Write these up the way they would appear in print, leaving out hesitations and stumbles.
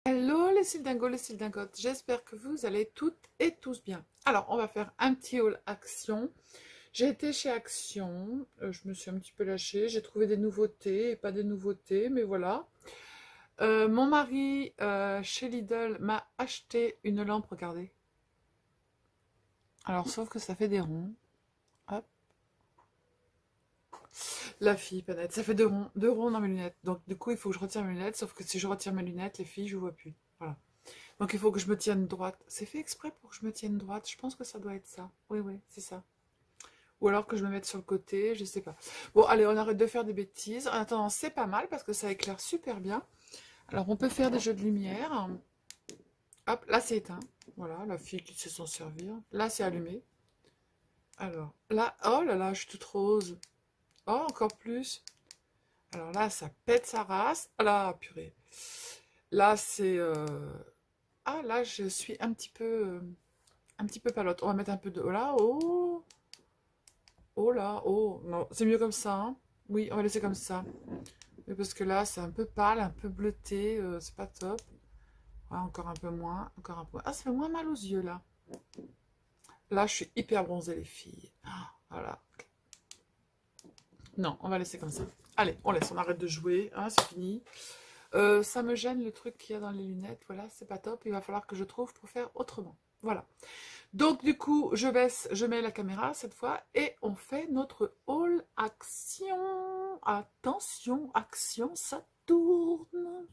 Hello les Sildingos, les Sildingotes, j'espère que vous allez toutes et tous bien. Alors, on va faire un petit haul Action. J'ai été chez Action, je me suis un petit peu lâchée, j'ai trouvé des nouveautés et pas des nouveautés, mais voilà. Mon mari, chez Lidl, m'a acheté une lampe, regardez. Alors, sauf que ça fait des ronds. Hop. La fille, pas nette, ça fait deux ronds dans mes lunettes. Donc, du coup, il faut que je retire mes lunettes, sauf que si je retire mes lunettes, les filles, je vois plus. Voilà. Donc il faut que je me tienne droite. C'est fait exprès pour que je me tienne droite. Je pense que ça doit être ça. Oui, oui, c'est ça. Ou alors que je me mette sur le côté, je sais pas. Bon, allez, on arrête de faire des bêtises. En attendant, c'est pas mal parce que ça éclaire super bien. Alors on peut faire des jeux de lumière. Hop, là c'est éteint. Voilà, la fille qui sait s'en servir. Là c'est allumé. Alors, là, oh là là, je suis toute rose. Oh, encore plus. Alors là, ça pète sa race. Ah là, purée. Là, c'est... Ah, là, je suis un petit peu palote. On va mettre un peu de... Oh là, oh. Oh là, oh. Non, c'est mieux comme ça, hein. Oui, on va laisser comme ça. Mais parce que là, c'est un peu pâle, un peu bleuté. C'est pas top. Ouais, encore un peu moins. Encore un peu moins. Ah, ça fait moins mal aux yeux, là. Là, je suis hyper bronzée, les filles. Ah, voilà. Non, on va laisser comme ça. Allez, on laisse. On arrête de jouer. Hein, c'est fini. Ça me gêne le truc qu'il y a dans les lunettes. Voilà, c'est pas top. Il va falloir que je trouve pour faire autrement. Voilà. Donc du coup, je baisse, je mets la caméra cette fois et on fait notre haul Action. Attention, Action, ça tourne.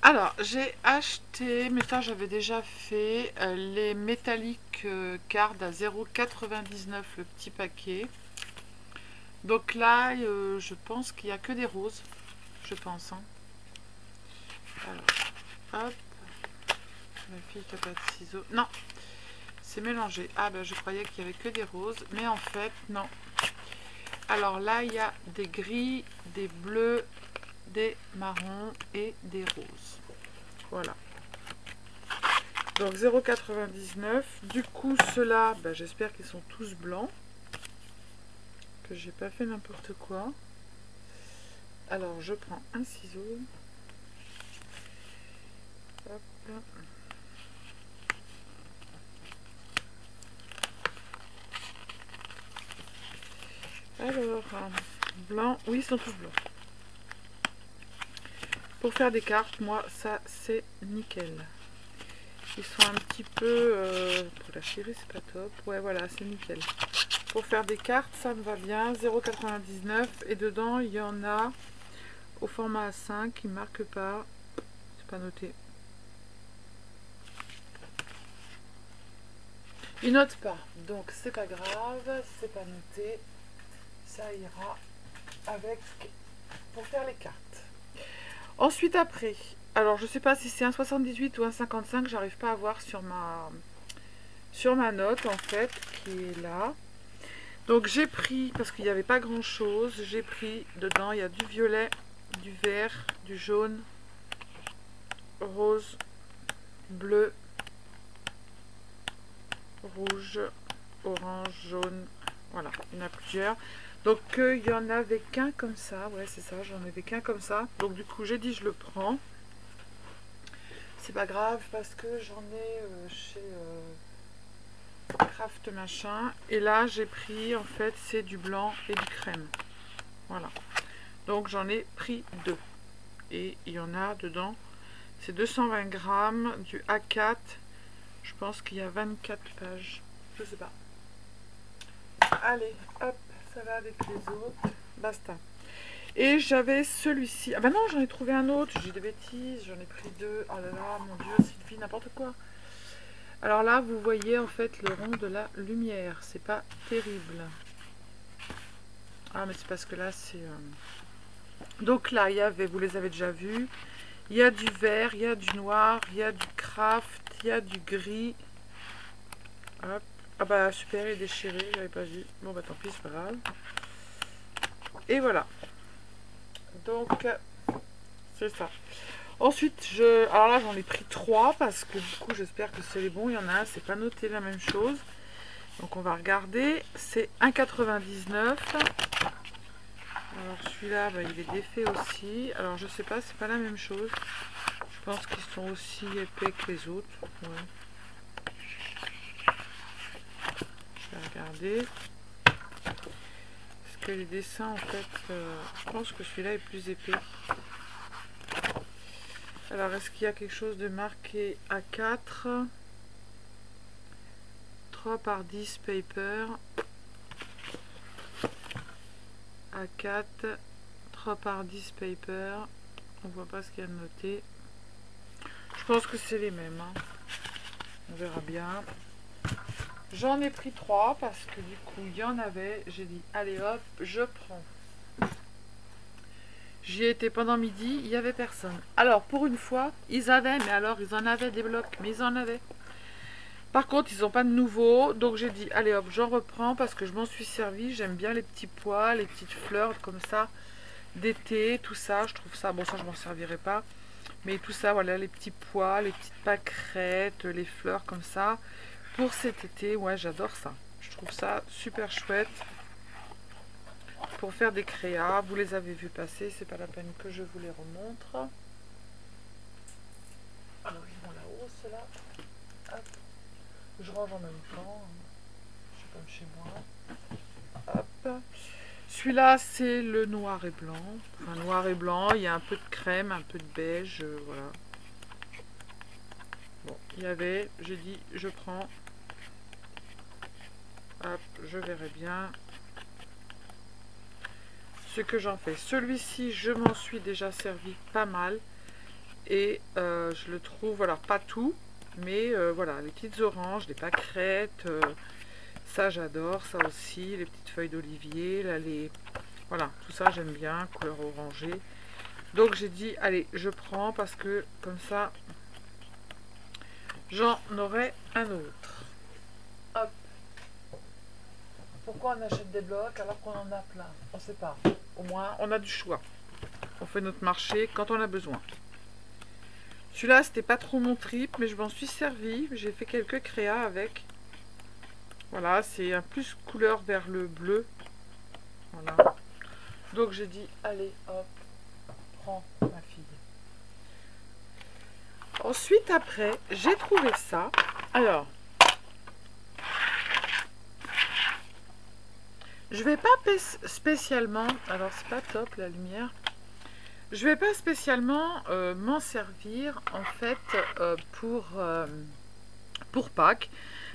Alors, j'ai acheté, mais ça j'avais déjà fait, les métalliques card à 0,99 le petit paquet. Donc là, je pense qu'il n'y a que des roses, je pense. Hein. Alors, hop, ma fille qui n'a pas de ciseaux. Non, c'est mélangé. Ah ben je croyais qu'il n'y avait que des roses, mais en fait non. Alors là il y a des gris, des bleus, des marrons et des roses. Voilà. Donc 0,99. Du coup ceux-là, ben, j'espère qu'ils sont tous blancs. Que j'ai pas fait n'importe quoi. Alors je prends un ciseau. Hop là. Alors, blanc, oui, ils sont tous blancs. Pour faire des cartes, moi, ça, c'est nickel. Ils sont un petit peu... pour la chérie, c'est pas top. Ouais, voilà, c'est nickel. Pour faire des cartes, ça me va bien. 0,99. Et dedans, il y en a au format A5. Qui ne marque pas. C'est pas noté. Ils notent pas. Donc, c'est pas grave. C'est pas noté. Ça ira avec... pour faire les cartes. Ensuite, après, alors je sais pas si c'est un 78 ou un 55, j'arrive pas à voir sur ma note en fait, qui est là. Donc j'ai pris, parce qu'il n'y avait pas grand chose, j'ai pris dedans, il y a du violet, du vert, du jaune, rose, bleu, rouge, orange, jaune, voilà, il y en a plusieurs. Donc il y en avait qu'un comme ça, ouais c'est ça, j'en avais qu'un comme ça. Donc du coup j'ai dit je le prends. C'est pas grave parce que j'en ai chez Craft machin. Et là j'ai pris en fait c'est du blanc et du crème. Voilà. Donc j'en ai pris deux. Et il y en a dedans. C'est 220 grammes du A4. Je pense qu'il y a 24 pages. Je sais pas. Allez, hop, ça va avec les autres. Basta. Et j'avais celui-ci. Ah bah non, j'en ai trouvé un autre. J'ai des bêtises. J'en ai pris deux. Oh là là, mon Dieu, Sylvie, n'importe quoi. Alors là, vous voyez en fait le rond de la lumière. C'est pas terrible. Ah, mais c'est parce que là, c'est... Donc là, il y avait, vous les avez déjà vus. Il y a du vert, il y a du noir, il y a du craft, il y a du gris. Hop. Ah bah super, il est déchiré, j'avais pas vu. Bon bah tant pis, c'est pas grave. Et voilà. Donc, c'est ça. Ensuite, alors là, j'en ai pris 3 parce que du coup, j'espère que c'est les bons. Il y en a un, c'est pas noté la même chose. Donc, on va regarder. C'est 1,99. Alors, celui-là, bah, il est défait aussi. Alors, je sais pas, c'est pas la même chose. pense qu'ils sont aussi épais que les autres. Ouais. Je vais regarder. Parce que les dessins, en fait, je pense que celui-là est plus épais. Alors, est-ce qu'il y a quelque chose de marqué A4 3 par 10 paper. A4 3 par 10 paper. On voit pas ce qu'il y a de noté. Je pense que c'est les mêmes. Hein. On verra bien. J'en ai pris 3 parce que du coup, il y en avait. J'ai dit, allez hop, je prends. J'y étais pendant midi, il n'y avait personne. Alors, pour une fois, ils avaient, mais alors, ils en avaient des blocs, mais ils en avaient. Par contre, ils n'ont pas de nouveau, donc j'ai dit, allez hop, j'en reprends parce que je m'en suis servi. J'aime bien les petits pois, les petites fleurs comme ça, d'été, tout ça. Je trouve ça, bon ça, je m'en servirai pas. Mais tout ça, voilà, les petits pois, les petites pâquerettes, les fleurs comme ça. Pour cet été, ouais, j'adore ça. Je trouve ça super chouette. Pour faire des créas, vous les avez vus passer, c'est pas la peine que je vous les remontre. Alors ils vont là-haut, ceux-là. Hop. Je range en même temps. Je suis comme chez moi. Hop. Celui-là, c'est le noir et blanc. Enfin, noir et blanc, il y a un peu de crème, un peu de beige, voilà. Bon, il y avait, j'ai dit, je prends. Hop, je verrai bien ce que j'en fais. Celui-ci, je m'en suis déjà servi pas mal. Et je le trouve, alors pas tout, mais voilà, les petites oranges, les pâquerettes, ça j'adore, ça aussi, les petites feuilles d'olivier, là les... Voilà, tout ça j'aime bien, couleur orangée. Donc j'ai dit, allez, je prends parce que comme ça, j'en aurai un autre. Hop. Pourquoi on achète des blocs alors qu'on en a plein? On ne sait pas. Au moins, on a du choix. On fait notre marché quand on a besoin. Celui-là, c'était pas trop mon trip, mais je m'en suis servi. J'ai fait quelques créas avec. Voilà, c'est un plus couleur vers le bleu. Voilà. Donc j'ai dit, allez, hop, prends ma fille. Ensuite, après, j'ai trouvé ça. Alors, je vais pas spécialement... Alors, c'est pas top, la lumière. Je vais pas spécialement m'en servir, en fait, pour Pâques.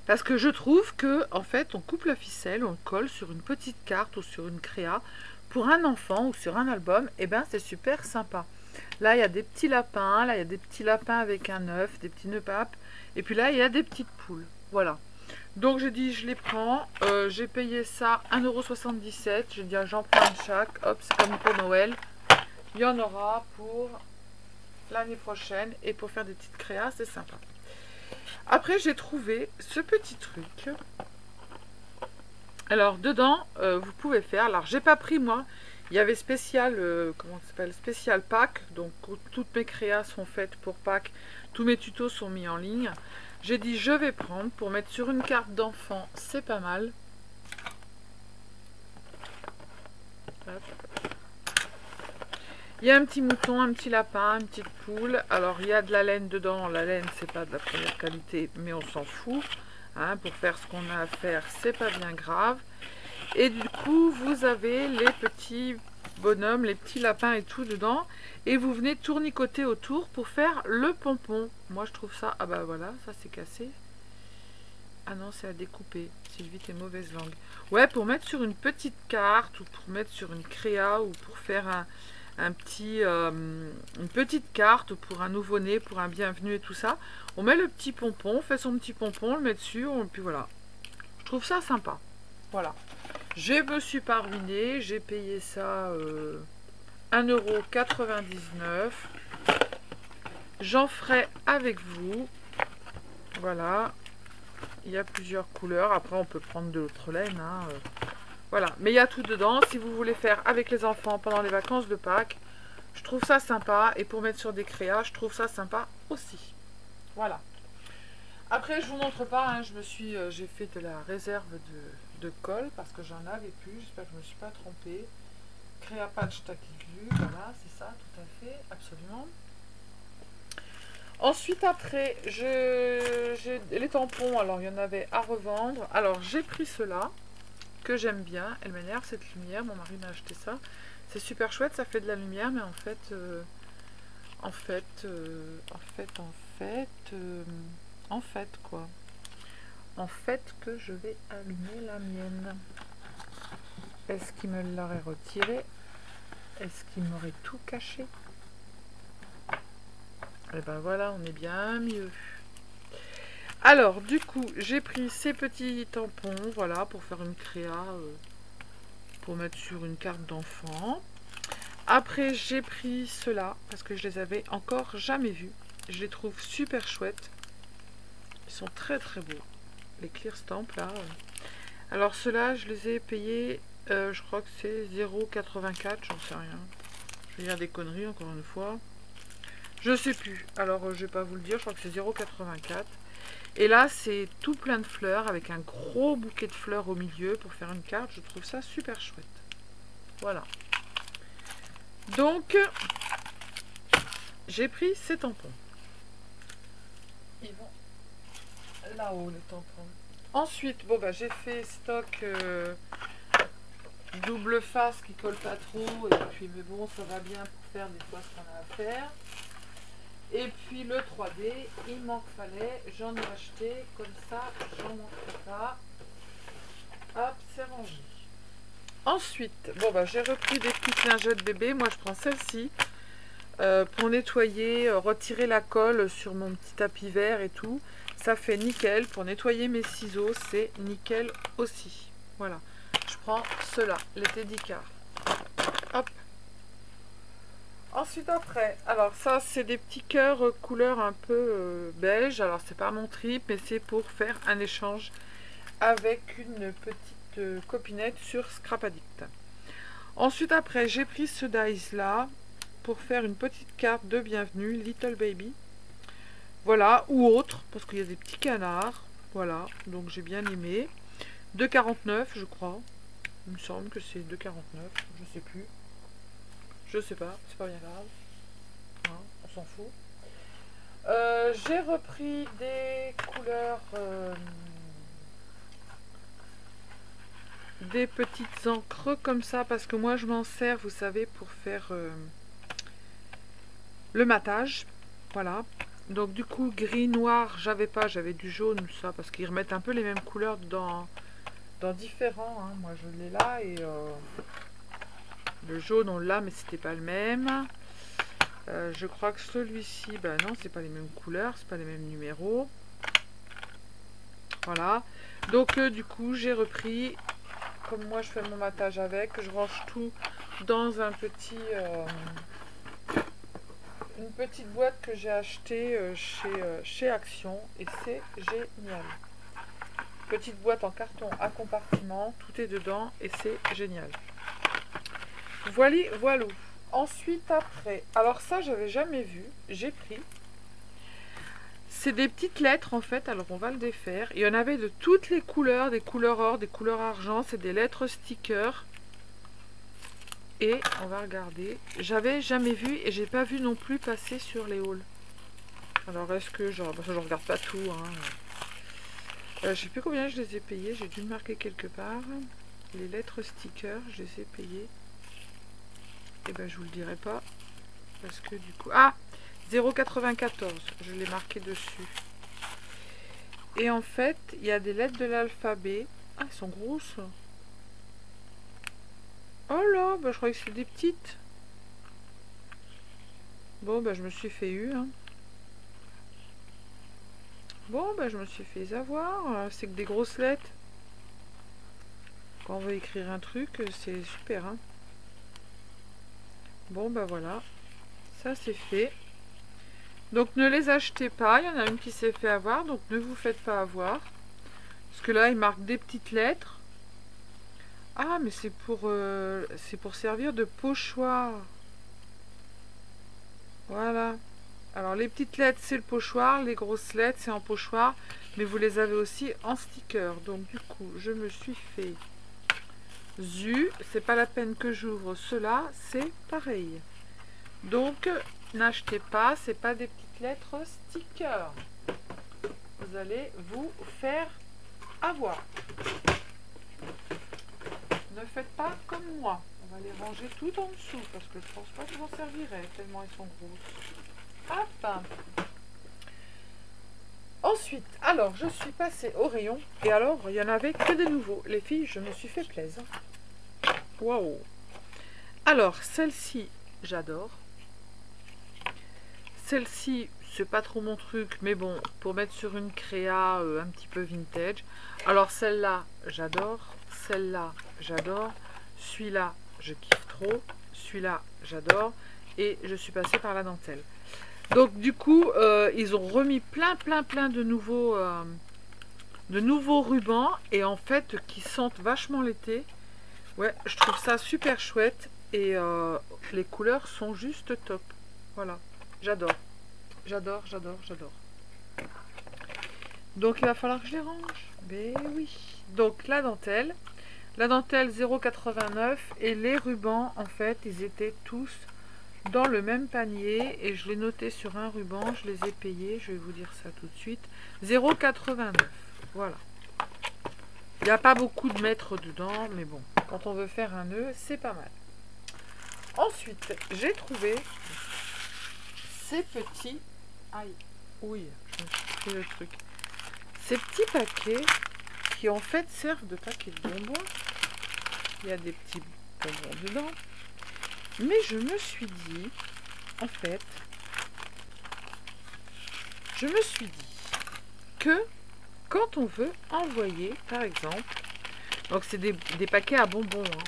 Parce que je trouve que, en fait, on coupe la ficelle, on le colle sur une petite carte ou sur une créa. Pour un enfant ou sur un album, et ben c'est super sympa. Là, il y a des petits lapins. Là, il y a des petits lapins avec un œuf, des petits nœuds papes. Et puis là, il y a des petites poules. Voilà. Donc, j'ai dit, je les prends. J'ai payé ça 1,77 €. J'ai dit, j'en prends une chaque. Hop, c'est comme pour Noël. Il y en aura pour l'année prochaine. Et pour faire des petites créas, c'est sympa. Après, j'ai trouvé ce petit truc. Alors, dedans, vous pouvez faire... Alors, j'ai pas pris, moi. Il y avait spécial, comment ça s'appelle, spécial Pâques. Donc, toutes mes créas sont faites pour Pâques. Tous mes tutos sont mis en ligne. J'ai dit, je vais prendre pour mettre sur une carte d'enfant. C'est pas mal. Hop. Il y a un petit mouton, un petit lapin, une petite poule. Alors, il y a de la laine dedans. La laine, c'est pas de la première qualité, mais on s'en fout. Hein, pour faire ce qu'on a à faire, c'est pas bien grave. Et du coup, vous avez les petits bonhommes, les petits lapins et tout dedans. Et vous venez tournicoter autour pour faire le pompon. Moi, je trouve ça... Ah bah voilà, ça c'est cassé. Ah non, c'est à découper. Sylvie, t'es mauvaise langue. Ouais, pour mettre sur une petite carte ou pour mettre sur une créa ou pour faire une petite carte pour un nouveau-né, pour un bienvenu et tout ça. On met le petit pompon, on fait son petit pompon, on le met dessus, puis voilà. Je trouve ça sympa. Voilà. Je me suis pas ruinée, j'ai payé ça 1,99 €. J'en ferai avec vous. Voilà. Il y a plusieurs couleurs. Après, on peut prendre de l'autre laine. Hein. Voilà. Mais il y a tout dedans. Si vous voulez faire avec les enfants pendant les vacances de Pâques, je trouve ça sympa. Et pour mettre sur des créas, je trouve ça sympa aussi. Voilà. Après, je vous montre pas. Hein, j'ai fait de la réserve de colle parce que j'en avais plus. J'espère que je ne me suis pas trompée. Créa Patch Tacky Glue. Voilà, c'est ça, tout à fait. Absolument. Ensuite, après, j'ai les tampons. Alors, il y en avait à revendre. Alors, j'ai pris ceux-là, que j'aime bien. Elle m'énerve, cette lumière. Mon mari m'a acheté ça. C'est super chouette, ça fait de la lumière, mais en fait, quoi. En fait, que je vais allumer la mienne. Est-ce qu'il me l'aurait retiré? Est-ce qu'il m'aurait tout caché? Et ben voilà, on est bien mieux. Alors, du coup, j'ai pris ces petits tampons, voilà, pour faire une créa, pour mettre sur une carte d'enfant. Après, j'ai pris ceux-là, parce que je les avais encore jamais vus. Je les trouve super chouettes. Ils sont très très beaux. Les clear stamps, là. Alors, ceux-là, je les ai payés, je crois que c'est 0,84, j'en sais rien. Je vais dire des conneries, encore une fois. Je sais plus. Alors, je vais pas vous le dire, je crois que c'est 0,84. Et là, c'est tout plein de fleurs, avec un gros bouquet de fleurs au milieu pour faire une carte. Je trouve ça super chouette. Voilà. Donc, j'ai pris ces tampons. Ils vont là-haut, les tampons. Ensuite, bon, bah, j'ai fait stock double face qui colle pas trop. Et puis, mais bon, ça va bien pour faire des fois ce qu'on a à faire. Et puis le 3D, il m'en fallait, j'en ai acheté, comme ça, j'en montrerai pas. Hop, c'est rangé. Ensuite, bon bah j'ai repris des petites lingettes bébé, moi je prends celle-ci pour nettoyer, retirer la colle sur mon petit tapis vert et tout. Ça fait nickel, pour nettoyer mes ciseaux, c'est nickel aussi. Voilà, je prends ceux-là, les Teddy Car. Hop. Ensuite après, alors ça c'est des petits cœurs couleur un peu beige, alors c'est pas mon trip mais c'est pour faire un échange avec une petite copinette sur Scrap Addict. Ensuite après j'ai pris ce dice là pour faire une petite carte de bienvenue, Little Baby, voilà, ou autre, parce qu'il y a des petits canards, voilà, donc j'ai bien aimé, 2,49 je crois, il me semble que c'est 2,49, je sais plus. Je sais pas, c'est pas bien grave. Hein, on s'en fout. J'ai repris des couleurs, des petites encres comme ça, parce que moi je m'en sers, vous savez, pour faire le matage. Voilà. Donc du coup, gris, noir, j'avais pas, j'avais du jaune, ça, parce qu'ils remettent un peu les mêmes couleurs dans différents. Hein. Moi je l'ai là et le jaune on l'a, mais c'était pas le même. Je crois que celui-ci, bah non, c'est pas les mêmes couleurs, c'est pas les mêmes numéros. Voilà. Donc du coup, j'ai repris, comme moi je fais mon matage avec, je range tout dans un petit, une petite boîte que j'ai achetée chez Action et c'est génial. Petite boîte en carton à compartiment, tout est dedans et c'est génial. Voilà, voilà. Ensuite, après, alors ça, j'avais jamais vu, j'ai pris. C'est des petites lettres en fait, alors on va le défaire. Il y en avait de toutes les couleurs, des couleurs or, des couleurs argent, c'est des lettres stickers. Et on va regarder. J'avais jamais vu et j'ai pas vu non plus passer sur les hauls. Alors est-ce que genre, parce que je regarde pas tout. Hein. Je sais plus combien je les ai payés, j'ai dû le marquer quelque part. Les lettres stickers, je les ai payées. Et ben je vous le dirai pas. Parce que du coup... Ah 0,94, je l'ai marqué dessus. Et en fait, il y a des lettres de l'alphabet. Ah, elles sont grosses. Oh là, bah, je croyais que c'était des petites. Bon, bah, je me suis fait eu. Hein. Bon, bah, je me suis fait avoir. C'est que des grosses lettres. Quand on veut écrire un truc, c'est super. Hein. Bon, bah voilà. Ça, c'est fait. Donc, ne les achetez pas. Il y en a une qui s'est fait avoir. Donc, ne vous faites pas avoir. Parce que là, il marque des petites lettres. Ah, mais c'est pour servir de pochoir. Voilà. Alors, les petites lettres, c'est le pochoir. Les grosses lettres, c'est en pochoir. Mais vous les avez aussi en sticker. Donc, du coup, je me suis fait... c'est pas la peine que j'ouvre cela. C'est pareil. Donc, n'achetez pas. C'est pas des petites lettre sticker. Vous allez vous faire avoir. Ne faites pas comme moi. On va les ranger tout en dessous parce que je pense pas que je m'en servirai tellement ils sont grosses. Hop. Ensuite, alors je suis passée au rayon et alors il y en avait que des nouveaux. Les filles, je me suis fait plaisir. Waouh. Alors celle-ci, j'adore. Celle-ci, c'est pas trop mon truc, mais bon, pour mettre sur une créa un petit peu vintage. Alors celle-là, j'adore. Celle-là, j'adore. Celui-là, je kiffe trop. Celui-là, j'adore. Et je suis passée par la dentelle. Donc du coup, ils ont remis plein de nouveaux rubans. Et en fait, qui sentent vachement l'été. Ouais, je trouve ça super chouette. Et les couleurs sont juste top. Voilà, j'adore. J'adore. Donc il va falloir que je les range. Mais oui. Donc la dentelle 0,89 et les rubans, en fait, ils étaient tous dans le même panier et je l'ai noté sur un ruban, je les ai payés, je vais vous dire ça tout de suite. 0,89. Voilà. Il n'y a pas beaucoup de mètres dedans, mais bon, quand on veut faire un nœud, c'est pas mal. Ensuite, j'ai trouvé ces petits... Aïe, oui, je me suis pris le truc. Ces petits paquets qui en fait servent de paquets de bonbons. Il y a des petits bonbons dedans. Mais je me suis dit, en fait, que quand on veut envoyer, par exemple, donc c'est des paquets à bonbons, hein.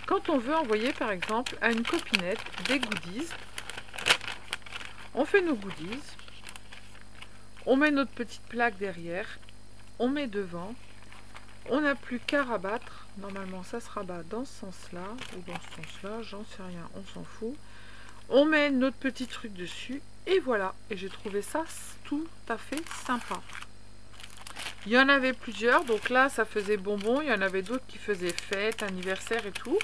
Quand on veut envoyer, par exemple, à une copinette des goodies, on fait nos goodies, on met notre petite plaque derrière, on met devant, on n'a plus qu'à rabattre. Normalement, ça se rabat dans ce sens-là ou dans ce sens-là, j'en sais rien, on s'en fout. On met notre petit truc dessus et voilà. Et j'ai trouvé ça tout à fait sympa. Il y en avait plusieurs, donc là, ça faisait bonbon. Il y en avait d'autres qui faisaient fête, anniversaire et tout.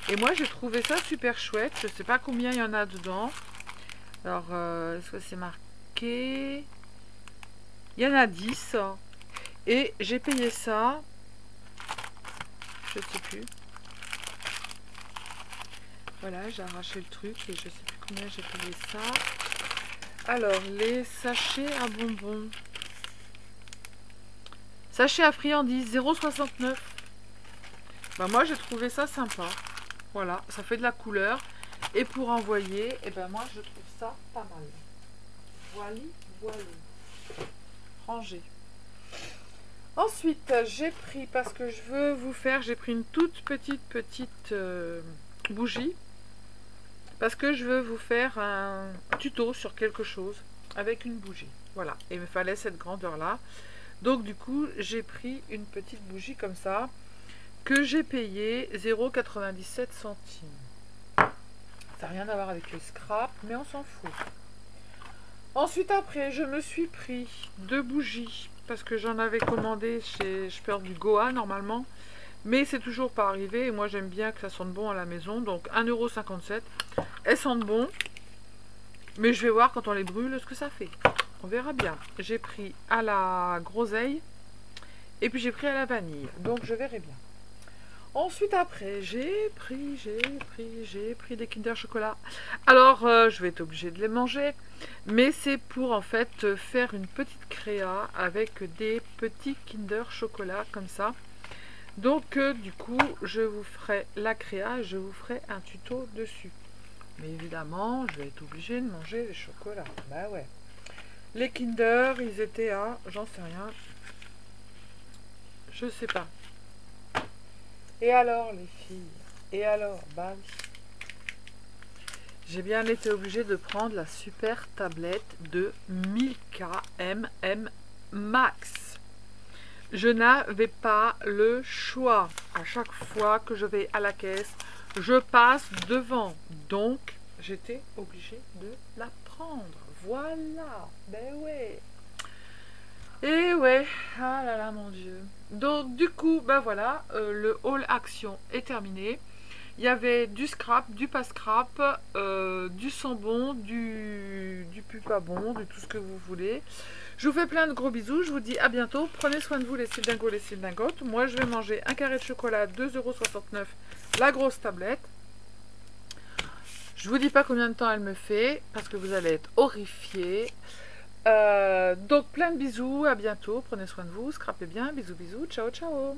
Et moi, j'ai trouvé ça super chouette. Je ne sais pas combien il y en a dedans. Alors, est-ce que c'est marqué? Il y en a 10. Et j'ai payé ça. Je sais plus. Voilà, j'ai arraché le truc et je sais plus combien j'ai payé ça. Alors, les sachets à bonbons. Sachet à friandises, 0,69. Bah, moi, j'ai trouvé ça sympa. Voilà, ça fait de la couleur. Et pour envoyer, et ben moi, je trouve ça pas mal. Voilà. Rangé. Ensuite, j'ai pris, parce que je veux vous faire, j'ai pris une toute petite bougie. Parce que je veux vous faire un tuto sur quelque chose avec une bougie. Voilà, et il me fallait cette grandeur-là. Donc du coup, j'ai pris une petite bougie comme ça, que j'ai payé 0,97 centimes. Ça n'a rien à voir avec les scraps, mais on s'en fout. Ensuite, après, je me suis pris 2 bougies, parce que j'en avais commandé chez Speur du Goa, normalement. Mais c'est toujours pas arrivé, et moi j'aime bien que ça sente bon à la maison. Donc 1,57 €. Elles sentent bon, mais je vais voir quand on les brûle ce que ça fait. On verra bien. J'ai pris à la groseille, et puis j'ai pris à la vanille. Donc je verrai bien. Ensuite, après, j'ai pris des Kinder Chocolat. Alors, je vais être obligée de les manger. Mais c'est pour, en fait, faire une petite créa avec des petits Kinder Chocolat, comme ça. Donc, du coup, je vous ferai la créa et je vous ferai un tuto dessus. Mais évidemment, je vais être obligée de manger les chocolats. Bah ouais. Les Kinder, ils étaient à... J'en sais rien. Je sais pas. Et alors, les filles? Et alors? Bah oui. J'ai bien été obligée de prendre la super tablette de Milka MM Max. Je n'avais pas le choix. À chaque fois que je vais à la caisse, je passe devant. Donc, j'étais obligée de la prendre. Voilà. Ben ouais. Et ouais. Ah là là, mon Dieu. Donc, du coup, ben voilà. Le haul action est terminé. Il y avait du scrap, du pas scrap, du sans bon, du plus pas bon, de tout ce que vous voulez. Je vous fais plein de gros bisous, je vous dis à bientôt. Prenez soin de vous les cildingos, les cildingotes. Moi je vais manger un carré de chocolat, 2,69 €, la grosse tablette. Je vous dis pas combien de temps elle me fait, parce que vous allez être horrifiés. Donc plein de bisous, à bientôt, prenez soin de vous, scrapez bien, bisous bisous, ciao ciao.